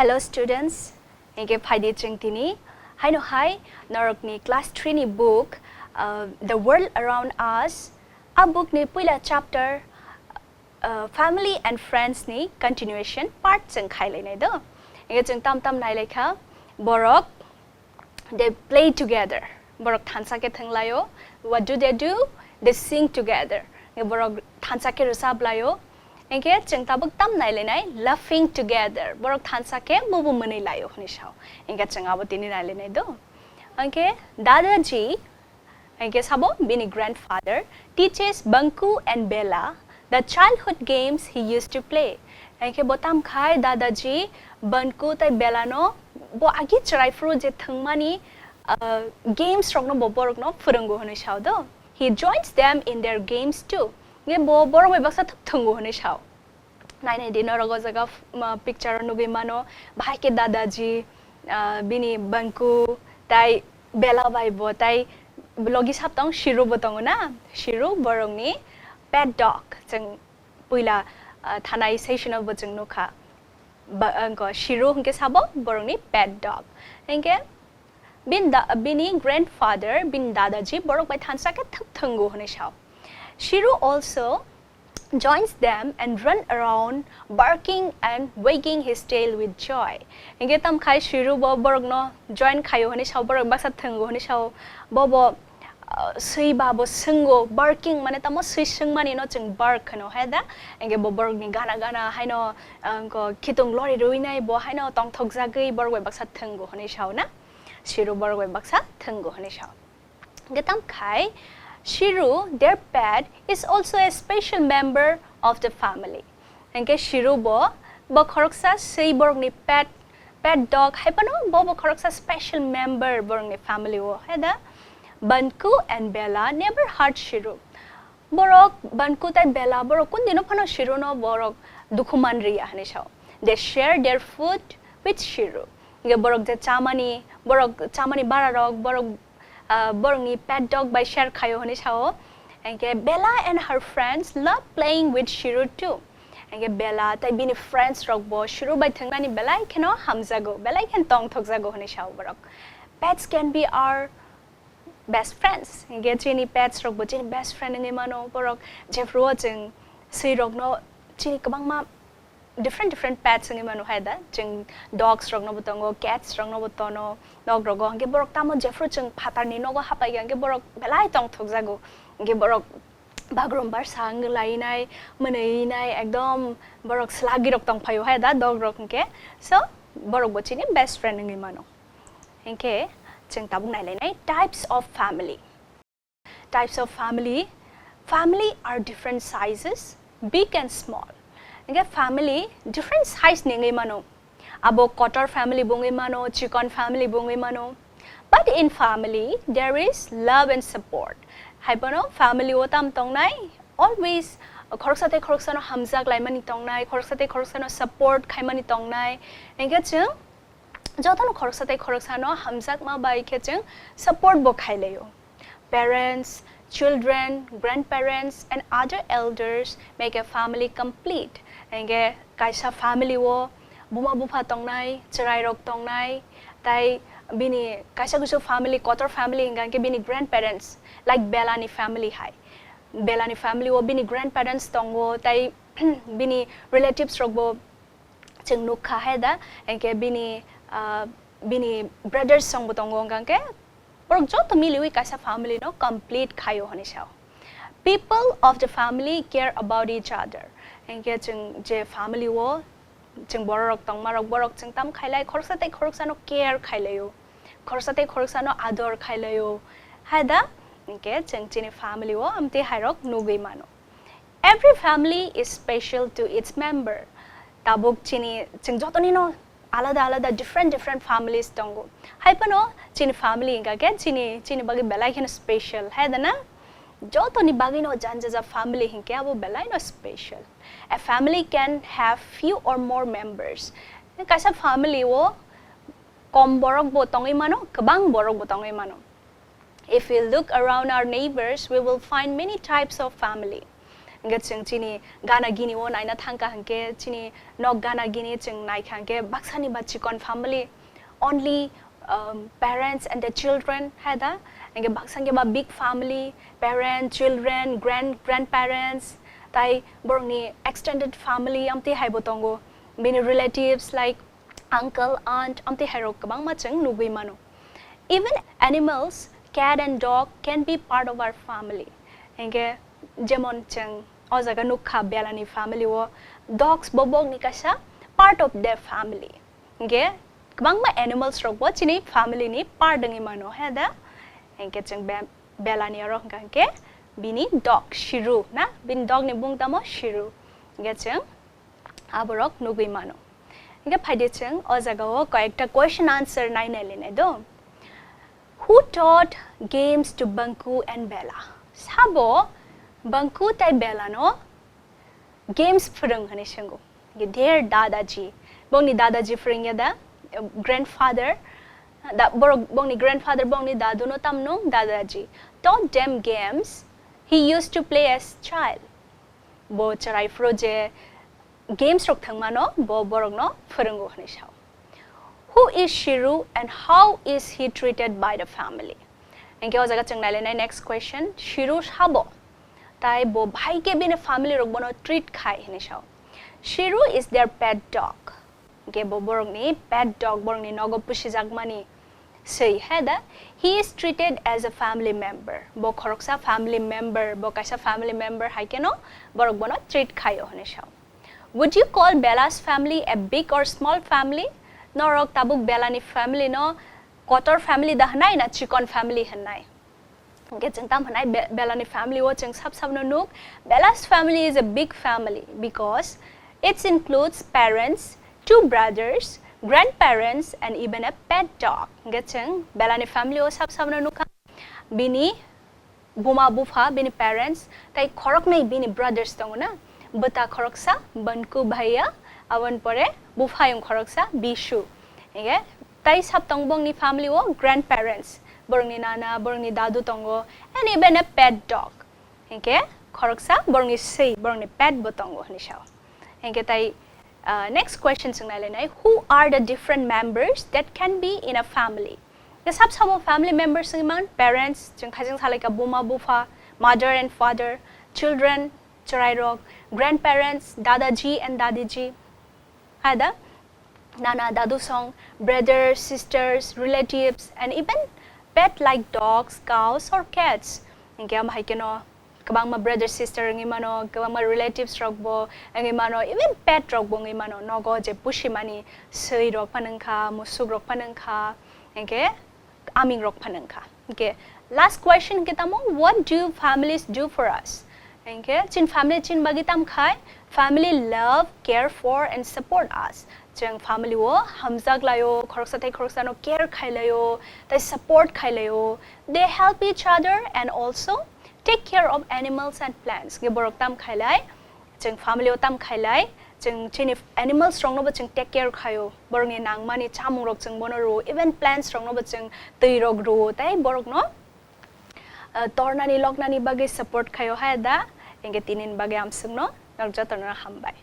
Hello students, engke phaide chengtini. Hi no hi, norok ni class 3 ni book The World Around Us. A book ni puila chapter Family and Friends ni continuation part cheng khai lai nai do. Engke cheng tam nai lai kha borok they play together. Borok thansa ke thanglayo. What do? They sing together. Borok thansa ke rusab layo. Engke cheng tabuk tam nai lenai laughing together. Borok thansa ke bubu mani layo ni shao. Engke cheng abotini nai lenai do. Engke Dadaji, engke sabo bini grandfather teaches Banku and Bella the childhood games he used to play. Engke botam khai Dadaji Banku tai Bella no bo agi chrai fru je thangmani games rok no bo borok no phurango honi shao do. He joins them in their games too. Nge bo borok bai baksa thungo honi shao. Nai dinner rogo jaga picture nugi mano bhai ke Dadaji bini Banku tai Bella bai bo tai logi saptong Shiru botong na. Shiru borok ni pet dog cheng puila thanai sessional bo cheng no kha. Angko Shiru hungke sabo borok ni pet dog. Engke bini grandfather bin Dadaji borok bai thansa ke thungo honi shao. Shiru also joins them and run around barking and wagging his tail with joy. Engke tam khai Shiru bo borok no join khayo honi shao borok baksa thungo honi shao bo sui ba bo sungo barking mane tamo sui sung mani no cheng bark no heda engke bo borok ni gana haino angko khitung lori ruinai bo haino tong thok jagai borok bai baksa thungo honi shao na. Shiru borok bai baksa thungo honi shao. Engke tam khai Shiru, their pet, is also a special member of the family. Engke Shiru bo khoroksa sei borok ni pet dog hai pano bo khoroksa special member borok ni family wo heda. Banku and Bella never hurt Shiru. Borok Banku tai Bella borok kun dino phano Shiru no borok dukhuman ri ahne shao. They share their food with Shiru. Engke borok je chamani bararok borok ni pet dog by share khayo honi shao. Engke Bella and her friends love playing with Shiru too. Engke Bella tai bini friends rok bo Shiru by thangmani Bella keno hamjago. Bella can tong thokjago honi shao borok. Pets can be our best friends. Engke chini pets rok bo chini best friend ngi mano borok jefro cheng sei rok no chini kabang ma different pets ngi mano haida cheng dogs rok no botongo cats rok no botono dog rok angke borok tamo jefro cheng phatar ni no go hapai angke borok belai tong thokjago angke borok bagrom bar sang lai nai manei nai ekdom borok slagi rok tong phayo haida dog rok angke so borok bo chini best friend ngi mano angke cheng tabung nai lai nai types of family. Types of family are different sizes, big and small. Engke family different size nengai mano. Abo kotor family bungai mano, chicken family bungai mano. But in family there is love and support. Hai pano family otam tongnai always khoroksa no hamjak lai mani tongnai khoroksa no support khai mani tongnai. Engke cheng jotono khoroksa no hamjak ma bai khe cheng support bo khai layo. Parents, children, grandparents and other elders make a family complete. Engke kaisa family wo buma bufa tongnai charai rok tongnai tai bini kaisa guso family kotor family engke bini grandparents like Bella ni family hai. Bella ni family wo bini grandparents tongo tai bini relatives rok bo cheng nukha heda engke bini brothers song bo tongo engke borok joto miliwi kaisa family no complete khayo honi shao. People of the family care about each other. Engke cheng je family wo cheng borok tong marok borok cheng tam khailai khoroksa no care khailayo. Khoroksa no ador khailayo. Haida engke cheng chini family wo amte hairok nugui mano. Every family is special to its member. Tabuk chini cheng jotoni no alada different families tongo. Hai pano chini family engka ke chini bagi belai khen special. Haida na joto ni bagi no janja family hinke abo belai no special. A family can have few or more members. Kaisa family wo kom borok bo tongai mano kabang borok bo tongai mano. If we look around our neighbors, we will find many types of family. inga ching chini gana gini wo naina thangka hanke chini nok gana gini ching nai khanke baksani ba chikon family only parents and the children hada inga baksange ba big family parents children grandparents tai borni extended family amti haibotongo many relatives like uncle aunt amti hairo kabang machang nugui mano even animals cat and dog can be part of our family inge jemon chang ojaga nukha belani family wo dogs bobog ni kasa part of their family inge kabang ma animals rok bo chini family ni part dangi mano hada inge chang belani ro ngke bini dog shiru na bin dog ni bung tamo shiru inge chang aborok nugui mano inge phaide chang ojaga wo koyekta question answer nai nai do who taught games to Banku and Bella sabo Banku tai Bella no games phurang hani shango their dadaji bongni dadaji phurang da grandfather da bongni grandfather bongni dadu no tamno dadaji taught them games he used to play as child bo charai froje games rok thangma no bo borok no phurango hani shao who is Shiru and how is he treated by the family engke o jaga changnai le next question Shiru habo tai bo bhai ke bin family rok bono treat khai hani shao Shiru is their pet dog engke bo borok ni pet dog borok ni nogo pushi jagmani sei heda he is treated as a family member bo khoroksa family member bo kaisa family member hai ke no borok bono treat khai hani shao would you call Bella's family a big or small family norok tabuk Bellani family no kotor family da hanai na chikon family hanai ge changtam hanai Bellani family wo chang sab no nuk Bella's family is a big family because it includes parents two brothers grandparents and even a pet dog ge chang Bellani family wo sab no nuk bini buma bufa bini parents tai khorok nai bini brothers tongna bata khoroksa Banku bhaiya awan pore bufayong khoroksa bishu ege tai sab tongbong ni family wo grandparents borong ni nana borong ni dadu tongo and even a pet dog ege khoroksa borong ni sei borong ni pet botongo ni shaw ege tai next question sungnai le nai who are the different members that can be in a family the sab family members man parents jeng khajing salai ka buma bufa mother and father children charai rok grandparents dadaji and dadiji ada nana dadu song brothers sisters relatives and even pet like dogs cows or cats inge am haikeno kabang ma brother sister ngi mano kabang ma relatives rok bo ngi mano even pet rok bo ngi mano nogo je pushi mani sei rok panangkha musuk rok panangkha inge aming rok panangkha okay last question kitamo what do families do for us okay chin family chin bagitam khai family love care for and support us chang family wo hamjak layo khoroksa no care khailayo tai support khailayo they help each other and also take care of animals and plants ge borok tam khailai chang family o tam khailai chang chini animals rong no ba chang take care khayo borok ni nangmani chamung rok chang bono ro even plants rong no ba chang tei rok ro tai borok no tornani loknani bagi support khayo ha da inge tinin bagi amsung no nagjatarna hambai